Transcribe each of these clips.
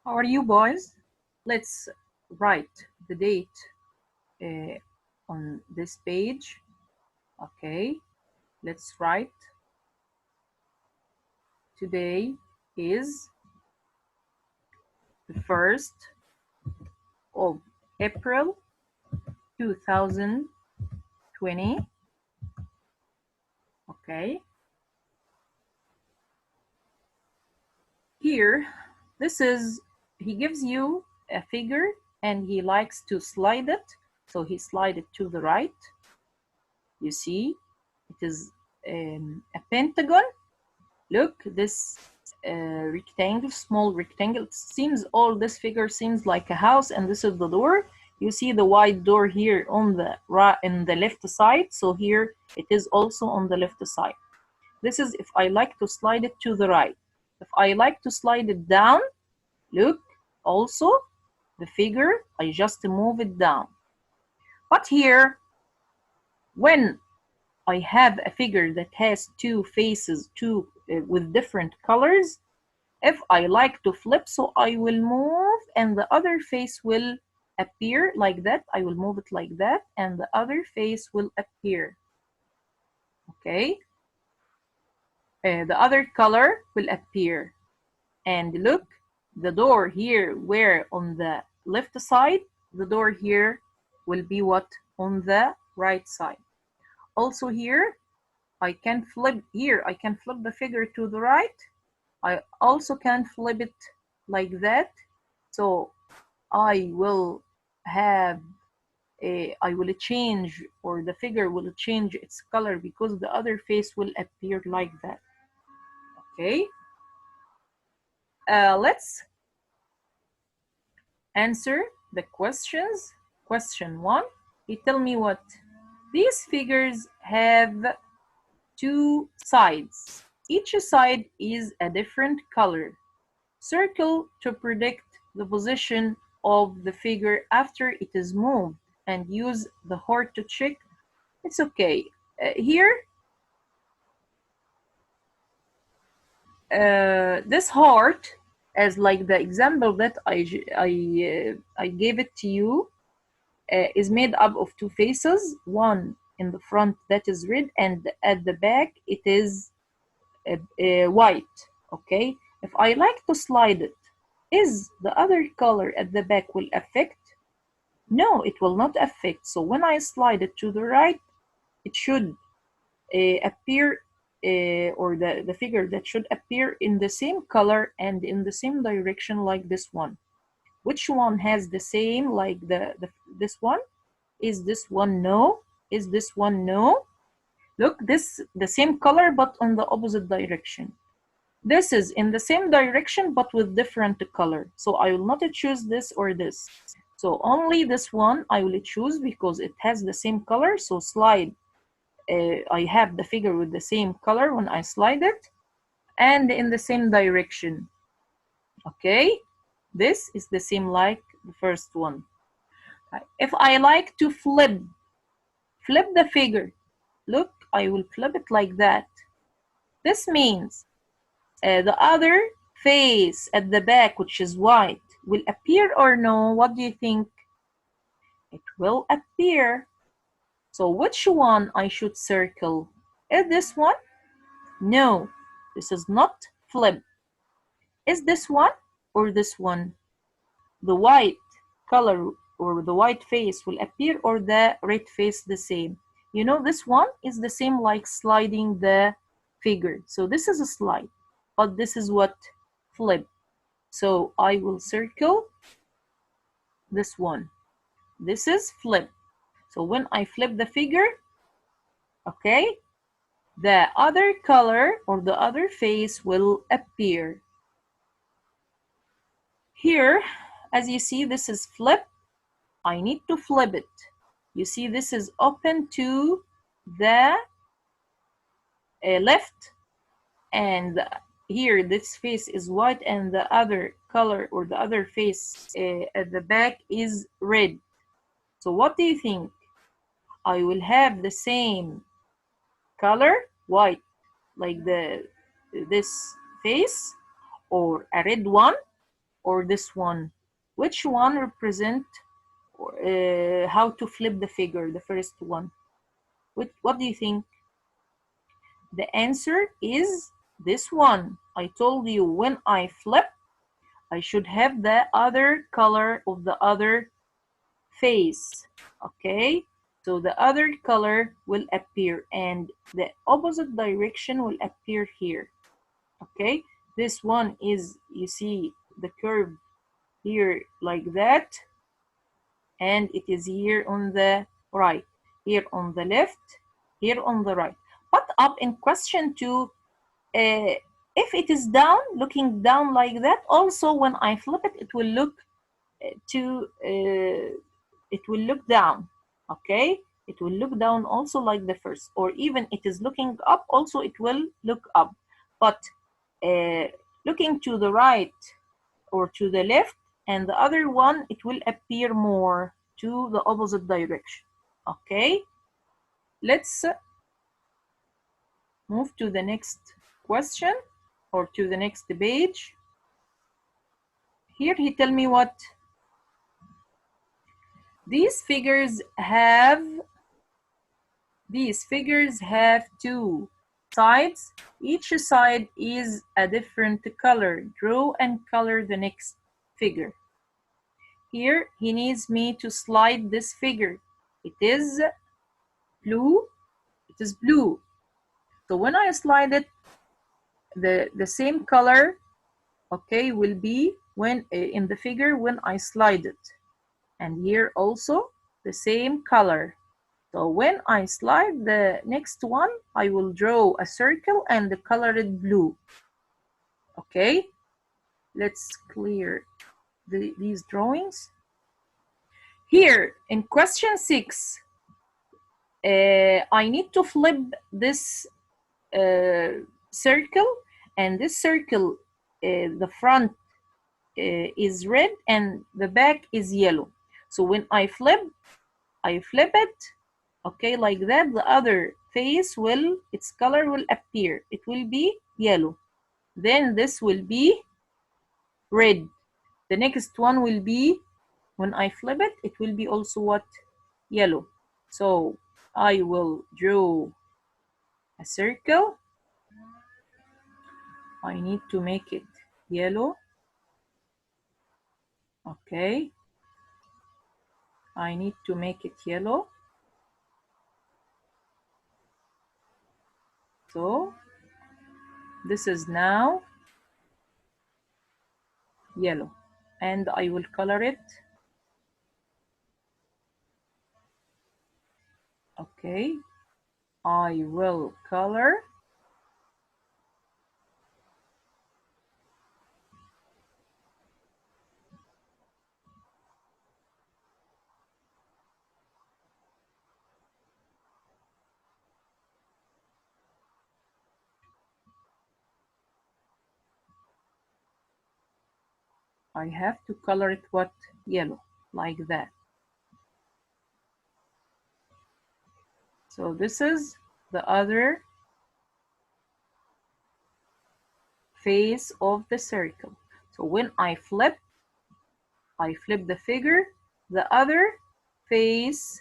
How are you, boys? Let's write the date on this page. Okay, let's write today is the 1st of April 2020. Okay, here, he gives you a figure and he likes to slide it. So he slide it to the right. You see, it is a pentagon. Look, this rectangle, small rectangle. It seems all this figure seems like a house, and this is the door. You see the wide door here on the right in the left side. So here it is also on the left side. This is if I like to slide it to the right. If I like to slide it down, look, also the figure, I just move it down. But here, when I have a figure that has two faces, with different colors, if I like to flip, so I will move and the other face will appear like that. I will move it like that and the other face will appear. Okay, the other color will appear. And look, the door here, where on the left side, the door here will be what? On the right side. Also here, I can flip here, I can flip the figure to the right. I also can flip it like that. So I will have I will change, or the figure will change its color because the other face will appear like that. Okay. Let's answer the questions. Question 1. You tell me what these figures have two sides. Each side is a different color. Circle to predict the position of the figure after it is moved and use the heart to check. It's okay. Here, this heart, as like the example that I gave it to you, is made up of two faces. One in the front that is red, and at the back it is white. Okay, if I like to slide it, is the other color at the back will affect? No, it will not affect. So when I slide it to the right, it should appear, or the figure that should appear in the same color and in the same direction like this one. Which one has the same like this one? Is this one? No. Is this one? No. Look, this the same color but on the opposite direction. This is in the same direction but with different color. So I will not choose this or this. So only this one I will choose because it has the same color. So slide, I have the figure with the same color when I slide it and in the same direction. Okay, this is the same like the first one. If I like to flip the figure, look, I will flip it like that. This means the other face at the back, which is white, will appear or no? What do you think? It will appear. So which one I should circle? Is this one? No, this is not flip. Is this one or this one? The white color or the white face will appear, or the red face the same? You know, this one is the same like sliding the figure. So this is a slide, but this is what? Flip. So I will circle this one. This is flip. So when I flip the figure, okay, the other color or the other face will appear. Here, as you see, this is flip. I need to flip it. You see, this is open to the left, and here this face is white and the other color or the other face at the back is red. So what do you think? I will have the same color, white, like this face, or a red one? or this one? Which one represent how to flip the figure, the first one? What do you think? The answer is this one. I told you when I flip, I should have the other color of the other face. Okay, so the other color will appear and the opposite direction will appear here. Okay, this one is, you see the curve here like that, and it is here on the right, here on the left, here on the right. But up in question 2, if it is down, looking down like that, also when I flip it, it will look it will look down. Okay, it will look down also like the first, or even it is looking up, also it will look up. But looking to the right or to the left, and the other one, it will appear more to the opposite direction. Okay, let's move to the next question or to the next page. Here he tell me what these figures have two sides. Each side is a different color. Draw and color the next figure. Here he needs me to slide this figure. It is blue. It is blue. So when I slide it, the same color, okay, will be when in the figure when I slide it. And here also the same color. So when I slide the next one, I will draw a circle and the color it blue. Okay, let's clear these drawings. Here in question 6, I need to flip this circle, and this circle, the front is red and the back is yellow. So when I flip it, okay, like that, the other face will, its color will appear. It will be yellow. Then this will be red. The next one will be, when I flip it, it will be also what? Yellow. So I will draw a circle. I need to make it yellow. Okay. I need to make it yellow. So this is now yellow, and I will color it. Okay, I will color. I have to color it what? Yellow, like that. So this is the other face of the circle. So when I flip the figure, the other face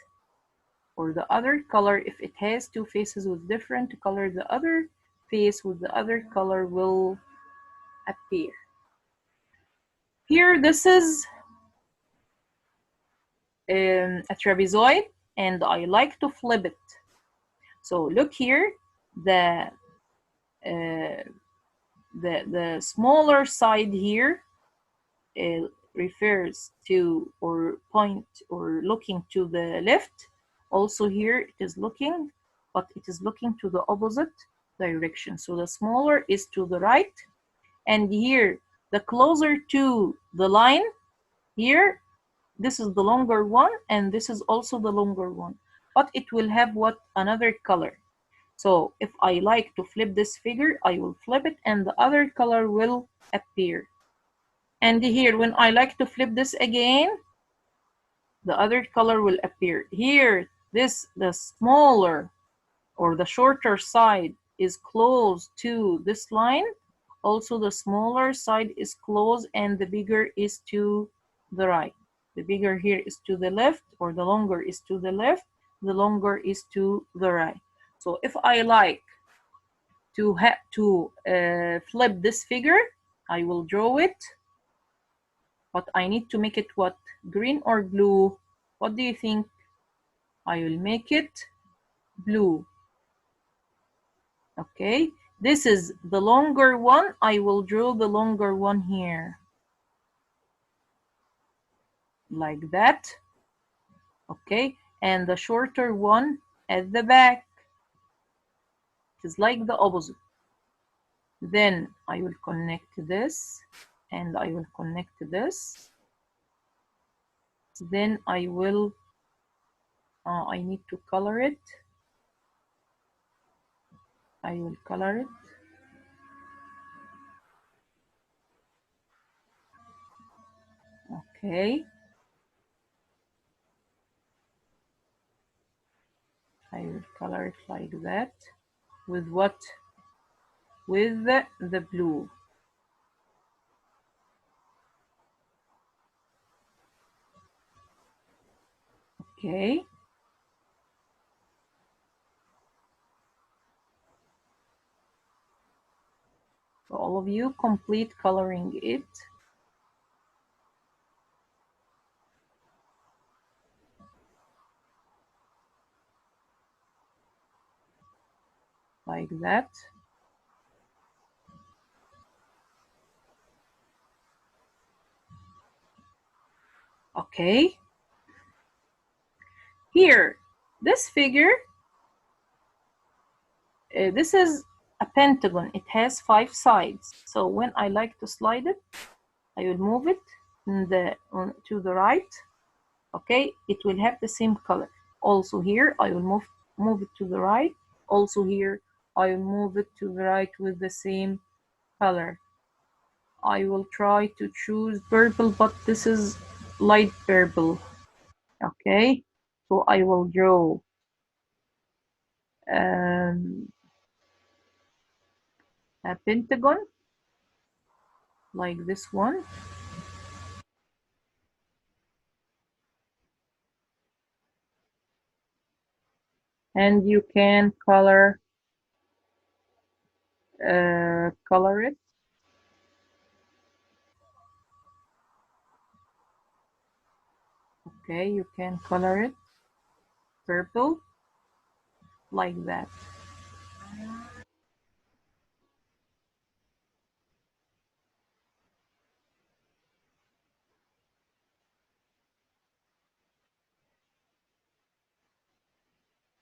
or the other color, if it has two faces with different color, the other face with the other color will appear. Here, this is a trapezoid, and I like to flip it. So look here, the smaller side here refers to or point or looking to the left. Also here it is looking, but it is looking to the opposite direction. So the smaller is to the right, and here the closer to the line, here this is the longer one, and this is also the longer one, but it will have what? Another color. So if I like to flip this figure, I will flip it and the other color will appear. And here, when I like to flip this again, the other color will appear. Here, the smaller or the shorter side is close to this line, Also, the smaller side is closed and the bigger is to the right. The bigger here is to the left, or the longer is to the left, the longer is to the right. So if I like to flip this figure, I will draw it, but I need to make it what? Green or blue? What do you think? I will make it blue. Okay, this is the longer one. I will draw the longer one here, like that. Okay, and the shorter one at the back. It is like the opposite. Then I will connect this, and I will connect this. Then I will, I need to color it. I will color it. Okay. I will color it like that. With what? With the blue. Okay. So all of you complete coloring it. Like that. Okay. Here, this figure, this is a pentagon. It has 5 sides. So when I like to slide it, I will move it to the right. Okay, it will have the same color. Also here, I will move it to the right. Also here, I will move it to the right with the same color. I will try to choose purple, but this is light purple. Okay, so I will draw um, a pentagon like this one, and you can color it. Okay, you can color it purple like that.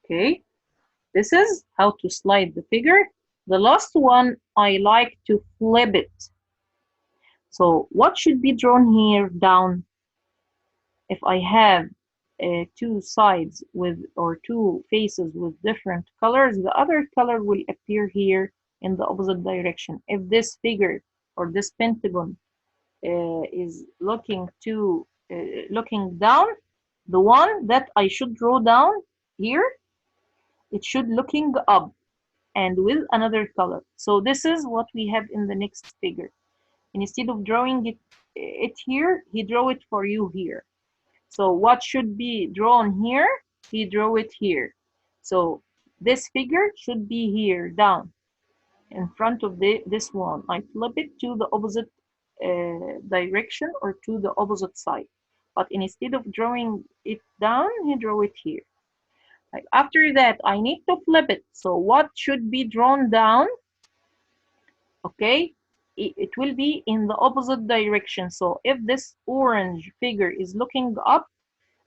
Okay, this is how to slide the figure. The last one, I like to flip it. So what should be drawn here down? If I have two sides with, or two faces with different colors, the other color will appear here in the opposite direction. If this figure or this pentagon is looking down, the one that I should draw down here, it should looking up and with another color. So this is what we have in the next figure. And instead of drawing it here, he draw it for you here. So what should be drawn here, he draw it here. So this figure should be here down in front of this one. I flip it to the opposite direction, or to the opposite side. But instead of drawing it down, he draw it here. Like after that, I need to flip it. So what should be drawn down? Okay, it will be in the opposite direction. So if this orange figure is looking up,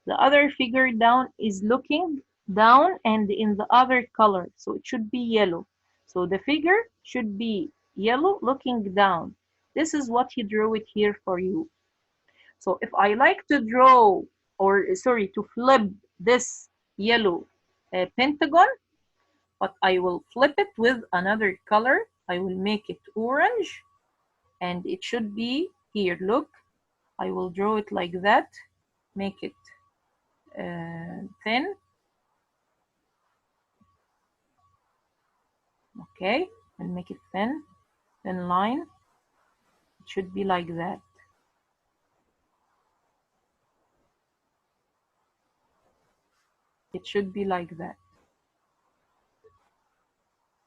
the other figure down is looking down and in the other color. So it should be yellow. So the figure should be yellow looking down. This is what he drew it here for you. So if I like to draw, or sorry, to flip this yellow pentagon, but I will flip it with another color. I will make it orange, and it should be here. Look, I will draw it like that, make it thin. Okay, and make it thin. thin line. It should be like that. It should be like that.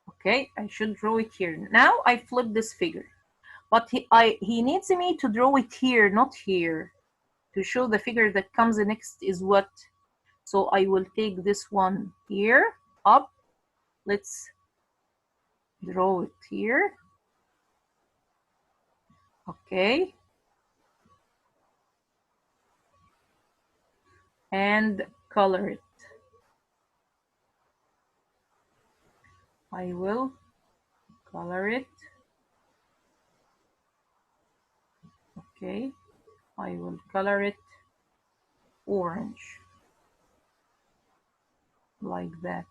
Okay, I should draw it here. Now I flip this figure. But he needs me to draw it here, not here, to show the figure that comes next is what. So I will take this one here, up. Let's draw it here. Okay. And color it. I will color it. Okay. I will color it orange. Like that.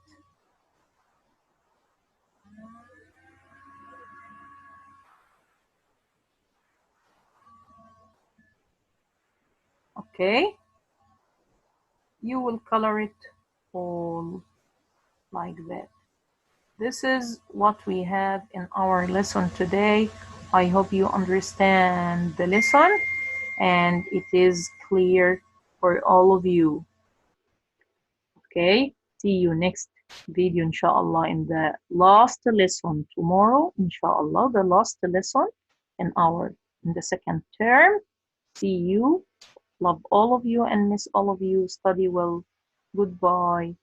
Okay. You will color it all like that. This is what we have in our lesson today. I hope you understand the lesson and it is clear for all of you. Okay, see you next video inshallah in the last lesson tomorrow, inshallah, the last lesson in the second term. See you. Love all of you and miss all of you. Study well. Goodbye.